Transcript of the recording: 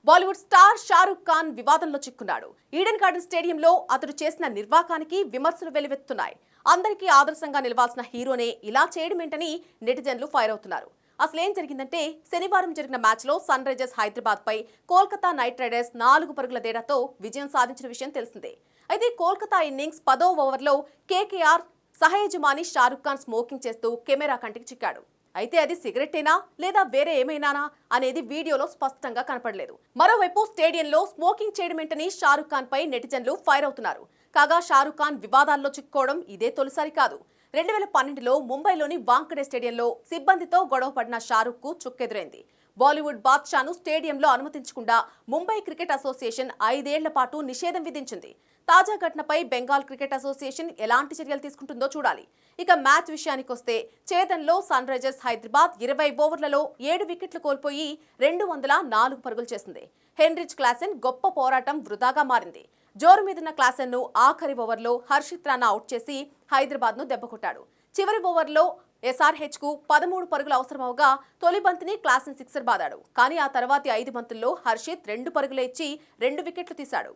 Bollywood star Shahrukh Khan వివాదంలో చిక్కున్నాడు. Eden garden స్టేడియంలో అతడు చేసిన నిర్వాకానికి విమర్శలు వెల్లువెత్తుతున్నాయి. అందరికీ ఆదర్శంగా నిలవాల్సిన హీరోనే ఇలా చేయడమేంటని నెటిజన్లు ఫైర్ అవుతున్నారు. అసలేం జరిగిందంటే, శనివారం జరిగిన మ్యాచ్లో సన్ రైజర్స్ హైదరాబాద్ పై కోల్కతా నైట్ రైడర్స్ 4 పరుగుల తేడాతో విజయం సాధించిన విషయం తెలిసిందే. అయితే కోల్కతా ఇన్నింగ్స్ 10వ ఓవర్లో కేకేఆర్ సహయజమాని షారుఖ్ ఖాన్ స్మోకింగ్ చేస్తూ కెమెరా కంటికి చిక్కాడు. అయితే అది సిగరెట్టేనా లేదా వేరే ఏమైనానా అనేది వీడియోలో స్పష్టంగా కనపడలేదు. మరోవైపు స్టేడియంలో స్మోకింగ్ చేయడమేంటని షారుఖ్ ఖాన్ పై నెటిజన్లు ఫైర్ అవుతున్నారు. కాగా షారుఖ్ ఖాన్ వివాదాల్లో చిక్కుకోవడం ఇదే తొలిసారి కాదు. 2012లో ముంబైలోని వాంఖడే స్టేడియంలో సిబ్బందితో గొడవ పడిన షారుఖ్ కు చుక్కెదురైంది. బాలీవుడ్ బాద్షాను స్టేడియంలో అనుమతించకుండా ముంబై క్రికెట్ అసోసియేషన్ 5 ఏళ్ల పాటు నిషేధం విధించింది. తాజా ఘటనపై బెంగాల్ క్రికెట్ అసోసియేషన్ ఎలాంటి చర్యలు తీసుకుంటుందో చూడాలి. ఇక మ్యాచ్ విషయానికొస్తే, ఛేదన్లో సన్ రైజర్స్ హైదరాబాద్ 20 ఓవర్లలో 7 వికెట్లు కోల్పోయి 204 పరుగులు చేసింది. హెన్రిచ్ క్లాసెన్ గొప్ప పోరాటం వృధాగా మారింది. జోరు మీదున్న క్లాసెన్ను ఆఖరి ఓవర్లో హర్షిత్ రాణా అవుట్ చేసి హైదరాబాద్ను దెబ్బకొట్టాడు. చివరి ఓవర్లో SRH కు 13 పరుగులు అవసరమవగా తొలి బంతిని క్లాసెన్ సిక్సర్ బాదాడు. కానీ ఆ తర్వాతి 5 బంతుల్లో హర్షిత్ 2 పరుగులే ఇచ్చి 2 వికెట్లు తీశాడు.